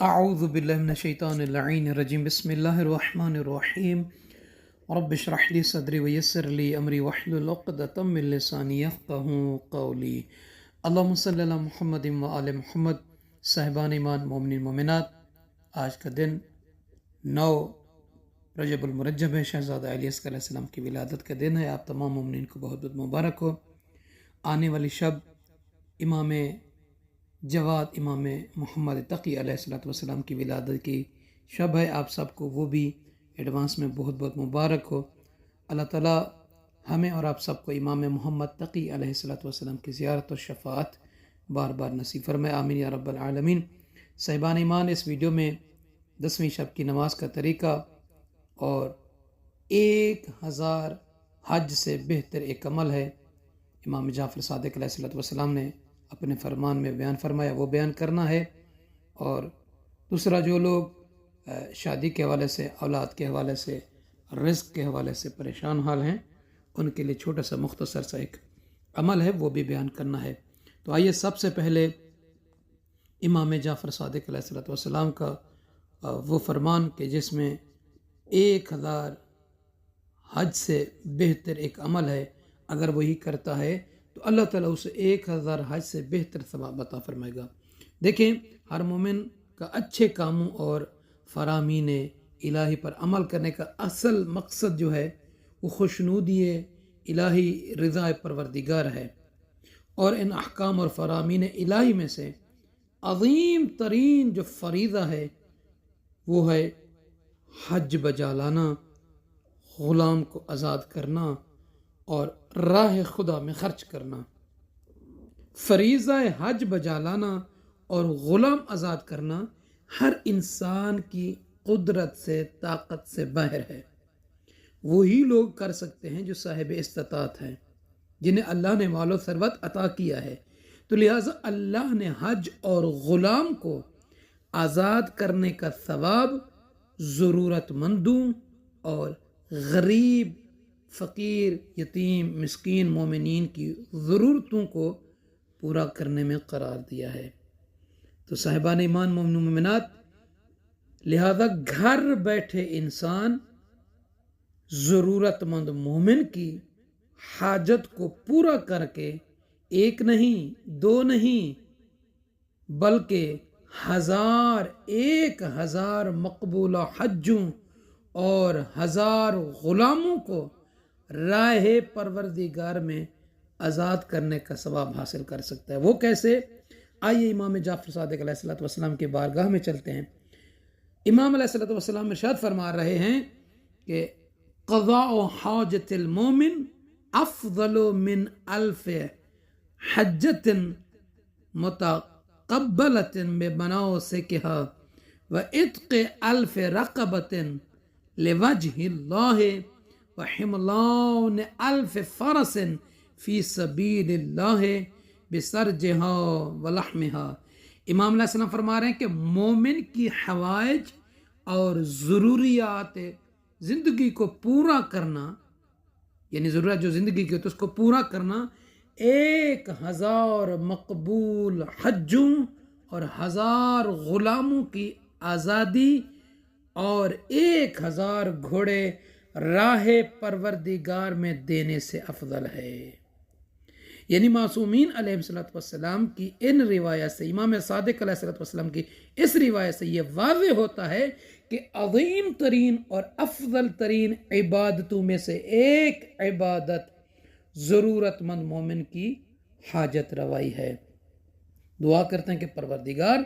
اعوذ باللہ من الشیطان اللعین الرجیم بسم اللہ الرحمن الرحیم رب اشرح لی صدری ویسر لی امری واحلل عقدۃ من لسانی یفقہوا قولی اللہم صلی علی محمد وآل محمد۔ صاحبان ایمان، مومنین مومنات، آج کا دن 9 رجب المرجب ہے، شہزادہ علی اصغر علیہ السلام کی ولادت کا دن ہے۔ آپ تمام مومنین کو بہت بہت مبارک ہو۔ آنے والی شب امام جواد امام محمد تقی علیہ السلام کی ولادت کی شب ہے۔ آپ سب کو وہ بھی ایڈوانس میں بہت بہت مبارک ہو۔ اللہ تعالیٰ ہمیں اور آپ سب کو امام محمد تقی علیہ السلام کی زیارت و شفاعت بار بار نصیب فرمائے، آمین یا رب العالمین۔ صاحبان ایمان، اس ویڈیو میں 10ویں شب کی نماز کا طریقہ اور 1000 حج سے بہتر ایک عمل ہے، امام جعفر صادق علیہ السلام نے اپنے فرمان میں بیان فرمایا، وہ بیان کرنا ہے۔ اور دوسرا، جو لوگ شادی کے حوالے سے، اولاد کے حوالے سے، رزق کے حوالے سے پریشان حال ہیں، ان کے لیے چھوٹا سا مختصر سا ایک عمل ہے، وہ بھی بیان کرنا ہے۔ تو آئیے سب سے پہلے امام جعفر صادق علیہ السلام کا وہ فرمان کہ جس میں 1000 حج سے بہتر ایک عمل ہے، اگر وہی کرتا ہے تو اللہ تعالیٰ اسے 1000 حج سے بہتر ثواب عطا فرمائے گا۔ دیکھیں، ہر مومن کا اچھے کاموں اور فرامین الہی پر عمل کرنے کا اصل مقصد جو ہے وہ خوشنودی الہی، رضا پروردگار ہے۔ اور ان احکام اور فرامین الہی میں سے عظیم ترین جو فریضہ ہے وہ ہے حج بجا لانا، غلام کو آزاد کرنا اور راہ خدا میں خرچ کرنا۔ فریضہ حج بجا لانا اور غلام آزاد کرنا ہر انسان کی قدرت سے، طاقت سے باہر ہے۔ وہی لوگ کر سکتے ہیں جو صاحب استطاعت ہیں، جنہیں اللہ نے مال و ثروت عطا کیا ہے۔ تو لہٰذا اللہ نے حج اور غلام کو آزاد کرنے کا ثواب ضرورت مندوں اور غریب، فقیر، یتیم، مسکین مومنین کی ضرورتوں کو پورا کرنے میں قرار دیا ہے۔ تو صاحبان ایمان، مومنین مومنات، لہذا گھر بیٹھے انسان ضرورت مند مومن کی حاجت کو پورا کر کے 1 نہیں 2 نہیں بلکہ 1000 مقبولہ حجوں اور 1000 غلاموں کو راہ پروردگار میں آزاد کرنے کا ثواب حاصل کر سکتا ہے۔ وہ کیسے؟ آئیے امام جعفر صادق علیہ السلام کی بارگاہ میں چلتے ہیں۔ امام علیہ السلام ارشاد فرما رہے ہیں کہ قضاء حاجت المومن افضل من 1000 حجت متقبلت بمناسکها وعتق 1000 رقبت لوجہ اللہ وحملان 1000 فرس فی سبیل اللہ بسرجہا ولحمہا۔ امام علیہ السلام فرما رہے ہیں کہ مومن کی حوائج اور ضروریات زندگی کو پورا کرنا، یعنی ضرورت جو زندگی کی ہوتی ہے اس کو پورا کرنا، 1000 مقبول حجوں اور 1000 غلاموں کی آزادی اور 1000 گھوڑے راہ پروردگار میں دینے سے افضل ہے۔ یعنی معصومین علیہ السلام کی ان روایت سے، امام صادق علیہ السلام کی اس روایت سے یہ واضح ہوتا ہے کہ عظیم ترین اور افضل ترین عبادتوں میں سے ایک عبادت ضرورت مند مومن کی حاجت روائی ہے۔ دعا کرتے ہیں کہ پروردگار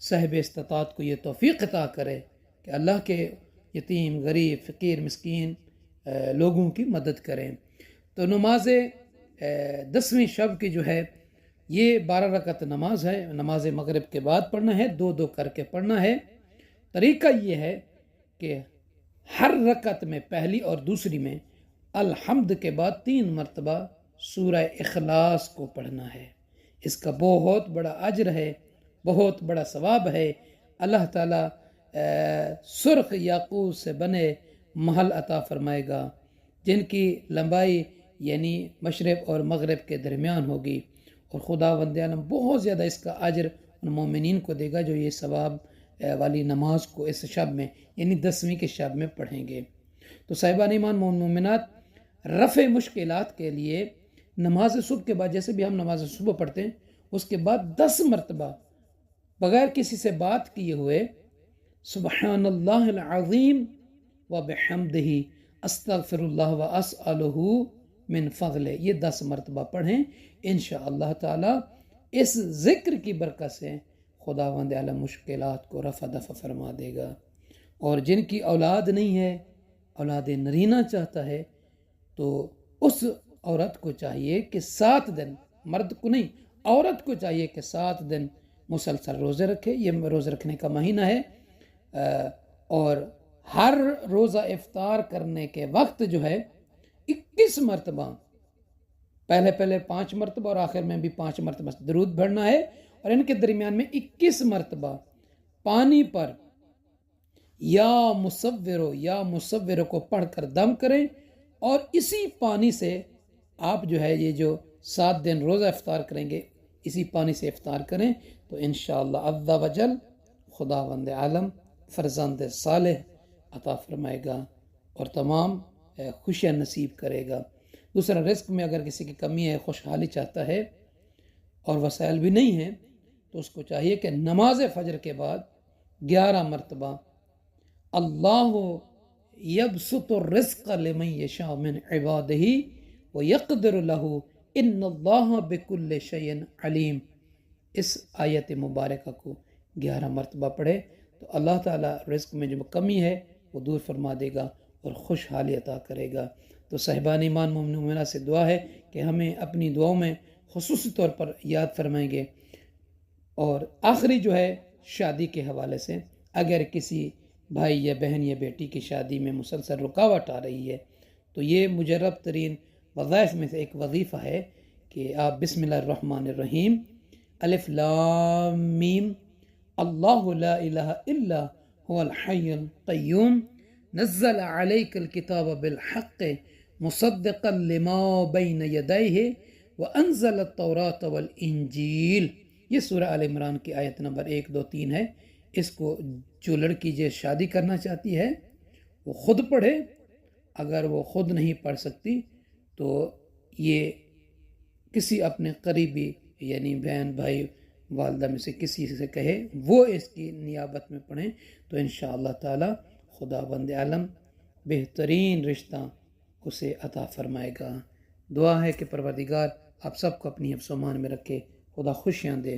صاحب استطاعت کو یہ توفیق عطا کرے کہ اللہ کے یتیم، غریب، فقیر، مسکین لوگوں کی مدد کریں۔ تو نماز 10ویں شب کی جو ہے یہ 12 رکعت نماز ہے، نماز مغرب کے بعد پڑھنا ہے، 2 کر کے پڑھنا ہے۔ طریقہ یہ ہے کہ ہر رکعت میں پہلی اور دوسری میں الحمد کے بعد 3 مرتبہ سورہ اخلاص کو پڑھنا ہے۔ اس کا بہت بڑا اجر ہے، بہت بڑا ثواب ہے۔ اللہ تعالیٰ سرخ یاقوت سے بنے محل عطا فرمائے گا، جن کی لمبائی یعنی مشرق اور مغرب کے درمیان ہوگی، اور خداوند عالم بہت زیادہ اس کا اجر ان مومنین کو دے گا جو یہ ثواب والی نماز کو اس شب میں یعنی 10ویں کے شب میں پڑھیں گے۔ تو صاحبان ایمان مومنات، رفع مشکلات کے لیے نماز صبح کے بعد، جیسے بھی ہم نماز صبح پڑھتے ہیں، اس کے بعد 10 مرتبہ بغیر کسی سے بات کیے ہوئے سبحان اللہ العظیم و بحمدہ استغفر اللہ و اسألہ من فضل، یہ 10 مرتبہ پڑھیں۔ انشاءاللہ تعالی اس ذکر کی برکت سے خداوند عالم مشکلات کو رفع دفع فرما دے گا۔ اور جن کی اولاد نہیں ہے، اولاد نرینہ چاہتا ہے، تو اس عورت کو چاہیے کہ 7 دن، مرد کو نہیں، عورت کو چاہیے کہ 7 دن مسلسل روزے رکھے۔ یہ روزے رکھنے کا مہینہ ہے، اور ہر روزہ افطار کرنے کے وقت جو ہے 21 مرتبہ، پہلے 5 مرتبہ اور آخر میں بھی 5 مرتبہ درود پڑھنا ہے، اور ان کے درمیان میں 21 مرتبہ پانی پر یا مصورو کو پڑھ کر دم کریں، اور اسی پانی سے آپ جو ہے یہ جو 7 دن روزہ افطار کریں گے، اسی پانی سے افطار کریں، تو انشاءاللہ عز و جل خداوند عالم فرزند صالح عطا فرمائے گا اور تمام خوشیاں نصیب کرے گا۔ دوسرا، رزق میں اگر کسی کی کمی ہے، خوشحالی چاہتا ہے اور وسائل بھی نہیں ہیں، تو اس کو چاہیے کہ نماز فجر کے بعد 11 مرتبہ اللہ یبسط الرزق لمن یشاء من عبادہ ویقدر لہ ان اللہ بکل شیء علیم، اس آیت مبارکہ کو 11 مرتبہ پڑھے تو اللہ تعالیٰ رزق میں جو کمی ہے وہ دور فرما دے گا اور خوشحالی عطا کرے گا۔ تو صاحبان ایمان مومن مومنات سے دعا ہے کہ ہمیں اپنی دعاؤں میں خصوصی طور پر یاد فرمائیں گے۔ اور آخری جو ہے شادی کے حوالے سے، اگر کسی بھائی یا بہن یا بیٹی کی شادی میں مسلسل رکاوٹ آ رہی ہے، تو یہ مجرب ترین وظائف میں سے ایک وظیفہ ہے کہ آپ بسم اللہ الرحمن الرحیم الف لام میم اللہ لا الہ الا هو الحی القیوم نزل علیک الکتاب بالحق مصدقا لما بین یدیہ وانزل التوراۃ والانجیل، یہ سورہ آل عمران کی آیت نمبر 1 2 3 ہے۔ اس کو جو لڑکی جو شادی کرنا چاہتی ہے وہ خود پڑھے، اگر وہ خود نہیں پڑھ سکتی تو یہ کسی اپنے قریبی یعنی بہن بھائی والدہ میں سے کسی سے کہے، وہ اس کی نیابت میں پڑھیں، تو انشاءاللہ تعالی خداوند عالم بہترین رشتہ اسے عطا فرمائے گا۔ دعا ہے کہ پروردگار آپ سب کو اپنی حفظ و امان میں رکھے، خدا خوشیاں دے۔